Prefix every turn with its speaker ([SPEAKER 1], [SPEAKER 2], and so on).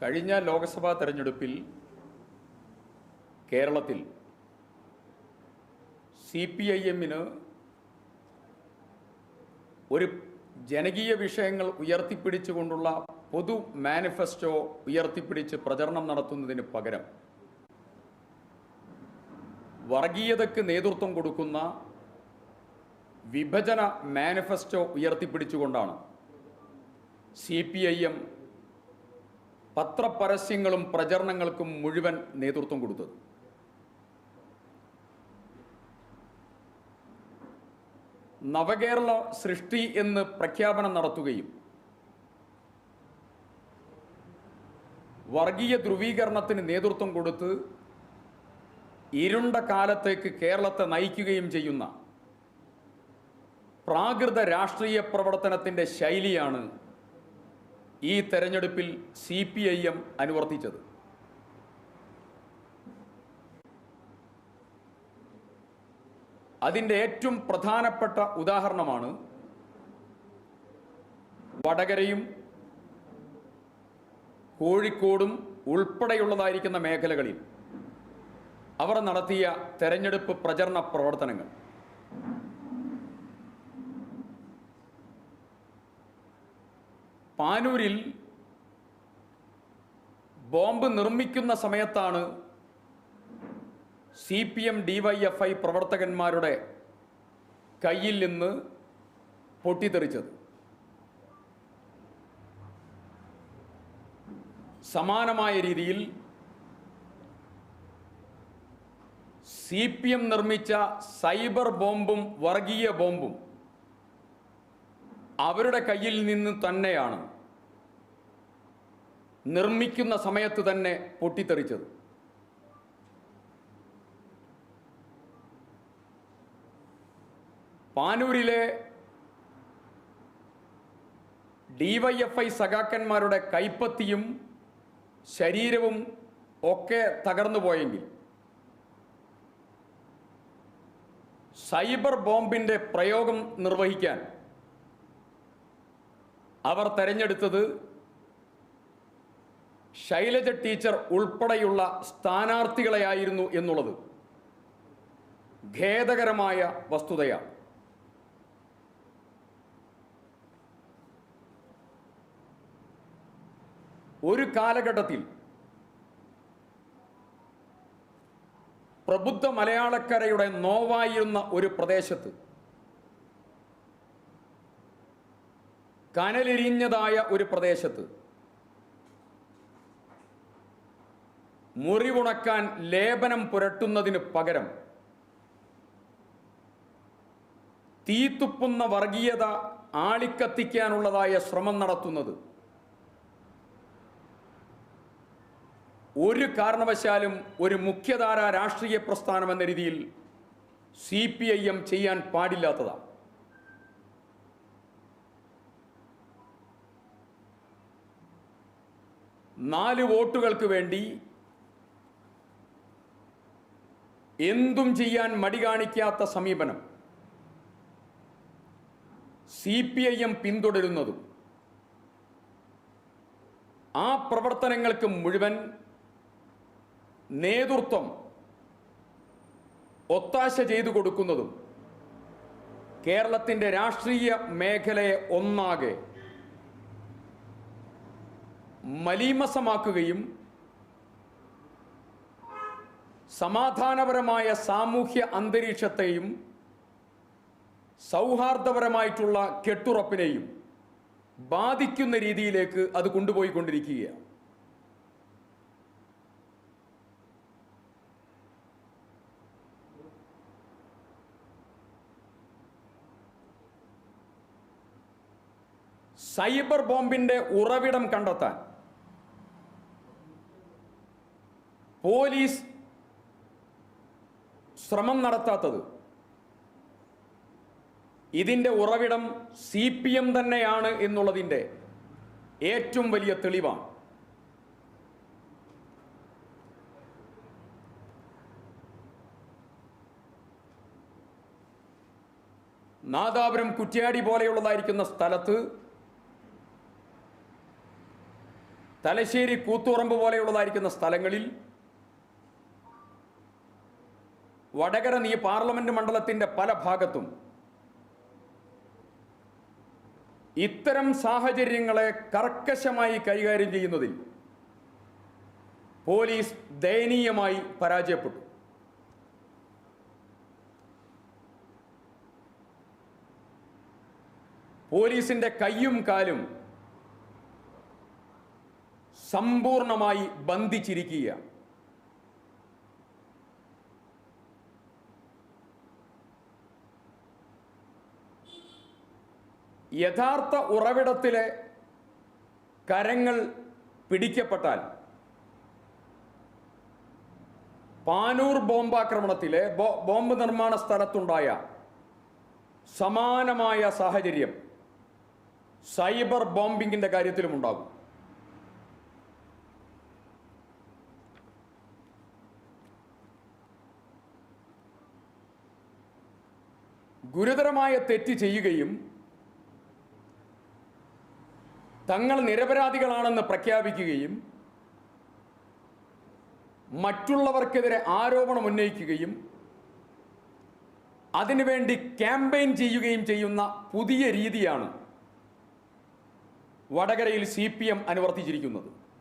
[SPEAKER 1] കഴിഞ്ഞ ലോക്സഭാ തെരഞ്ഞെടുപ്പിൽ കേരളത്തിൽ CPIM-ന് ഒരു ജനകീയ വിഷയങ്ങൾ ഉയർത്തിപ്പിടിച്ചുകൊണ്ടുള്ള പൊതു മാനിഫെസ്റ്റോ ഉയർത്തിപ്പിടിച്ച് പ്രചരണം നടത്തുന്നതിന് പകരം വർഗീയതയ്ക്ക് നേതൃത്വം കൊടുക്കുന്ന വിഭജന മാനിഫെസ്റ്റോ ഉയർത്തിപ്പിടിച്ചുകൊണ്ടാണ് CPIM പത്രപരസ്യങ്ങളും പ്രചരണങ്ങൾക്കും മുഴുവൻ നേതൃത്വം കൊടുത്തത്. നവകേരള സൃഷ്ടി എന്ന് പ്രഖ്യാപനം നടത്തുകയും വർഗീയ ധ്രുവീകരണത്തിന് നേതൃത്വം കൊടുത്ത് ഇരുണ്ട കാലത്തേക്ക് കേരളത്തെ നയിക്കുകയും ചെയ്യുന്ന പ്രാകൃത രാഷ്ട്രീയ പ്രവർത്തനത്തിൻ്റെ ശൈലിയാണ് ഈ തെരഞ്ഞെടുപ്പിൽ CPIM അനുവർത്തിച്ചത്. അതിൻ്റെ ഏറ്റവും പ്രധാനപ്പെട്ട ഉദാഹരണമാണ് വടകരയും കോഴിക്കോടും ഉൾപ്പെടെയുള്ളതായിരിക്കുന്ന മേഖലകളിൽ അവർ നടത്തിയ തെരഞ്ഞെടുപ്പ് പ്രചരണ പ്രവർത്തനങ്ങൾ. പാനൂരിൽ ബോംബ് നിർമ്മിക്കുന്ന സമയത്താണ് CPM DYFI പ്രവർത്തകന്മാരുടെ കയ്യിൽ നിന്ന് പൊട്ടിത്തെറിച്ചത്. സമാനമായ രീതിയിൽ CPM നിർമ്മിച്ച സൈബർ ബോംബും വർഗീയ ബോംബും അവരുടെ കയ്യിൽ നിന്ന് തന്നെയാണ് നിർമ്മിക്കുന്ന സമയത്ത് തന്നെ പൊട്ടിത്തെറിച്ചത്. പാനൂരിലെ DYFI സഖാക്കന്മാരുടെ കൈപ്പത്തിയും ശരീരവും ഒക്കെ തകർന്നു പോയെങ്കിൽ സൈബർ ബോംബിൻ്റെ പ്രയോഗം നിർവഹിക്കാൻ അവർ തെരഞ്ഞെടുത്തത് ശൈലജ ടീച്ചർ ഉൾപ്പെടെയുള്ള സ്ഥാനാർത്ഥികളെയായിരുന്നു എന്നുള്ളത് ഖേദകരമായ വസ്തുതയാണ്. ഒരു കാലഘട്ടത്തിൽ പ്രബുദ്ധ മലയാളക്കരയുടെ നോവായിരുന്ന ഒരു പ്രദേശത്ത് കനലെരിഞ്ഞതായ ഒരു പ്രദേശത്ത് മുറിവുണക്കാൻ ലേപനം പുരട്ടുന്നതിന് പകരം തീത്തുപ്പുന്ന വർഗീയത ആളിക്കത്തിക്കാനുള്ളതായ ശ്രമം നടത്തുന്നത് ഒരു കാരണവശാലും ഒരു മുഖ്യധാര രാഷ്ട്രീയ പ്രസ്ഥാനം എന്ന രീതിയിൽ CPIM ചെയ്യാൻ പാടില്ലാത്തതാണ്. നാല് വോട്ടുകൾക്ക് വേണ്ടി എന്തും ചെയ്യാൻ മടി കാണിക്കാത്ത സമീപനം CPIM പിന്തുടരുന്നതും ആ പ്രവർത്തനങ്ങൾക്ക് മുഴുവൻ നേതൃത്വം ഒത്താശ ചെയ്തു കൊടുക്കുന്നതും കേരളത്തിൻ്റെ രാഷ്ട്രീയ മേഖലയെ ഒന്നാകെ മലീമസമാക്കുകയും സമാധാനപരമായ സാമൂഹ്യ അന്തരീക്ഷത്തെയും സൗഹാർദ്ദപരമായിട്ടുള്ള കെട്ടുറപ്പിനെയും ബാധിക്കുന്ന രീതിയിലേക്ക് അത് കൊണ്ടുപോയിക്കൊണ്ടിരിക്കുകയാണ്. സൈബർ ബോംബിൻ്റെ ഉറവിടം കണ്ടെത്താൻ പോലീസ് ശ്രമം നടത്താത്തത് ഇതിൻ്റെ ഉറവിടം CPM തന്നെയാണ് എന്നുള്ളതിൻ്റെ ഏറ്റവും വലിയ തെളിവാണ്. നാദാപുരം കുറ്റ്യാടി പോലെയുള്ളതായിരിക്കുന്ന സ്ഥലത്ത് തലശ്ശേരി, കൂത്തുപറമ്പ് പോലെയുള്ളതായിരിക്കുന്ന സ്ഥലങ്ങളിൽ വടകര പാർലമെന്റ് മണ്ഡലത്തിൻ്റെ പല ഭാഗത്തും ഇത്തരം സാഹചര്യങ്ങളെ കർക്കശമായി കൈകാര്യം ചെയ്യുന്നതിൽ പോലീസ് ദയനീയമായി പരാജയപ്പെട്ടു. പോലീസിന്റെ കയ്യും കാലും സമ്പൂർണമായി ബന്ധിച്ചിരിക്കുക. യഥാർത്ഥ ഉറവിടത്തിലെ കരങ്ങൾ പിടിക്കപ്പെട്ടാൽ പാനൂർ ബോംബാക്രമണത്തിലെ ബോംബ് നിർമ്മാണ സ്ഥലത്തുണ്ടായ സമാനമായ സാഹചര്യം സൈബർ ബോംബിങ്ങിന്റെ കാര്യത്തിലും ഉണ്ടാകും. ഗുരുതരമായ തെറ്റ് ചെയ്യുകയും തങ്ങൾ നിരപരാധികളാണെന്ന് പ്രഖ്യാപിക്കുകയും മറ്റുള്ളവർക്കെതിരെ ആരോപണം ഉന്നയിക്കുകയും അതിനുവേണ്ടി ക്യാമ്പയിൻ ചെയ്യുകയും ചെയ്യുന്ന പുതിയ രീതിയാണ് വടകരയിൽ CPM അനുവർത്തിച്ചിരിക്കുന്നത്.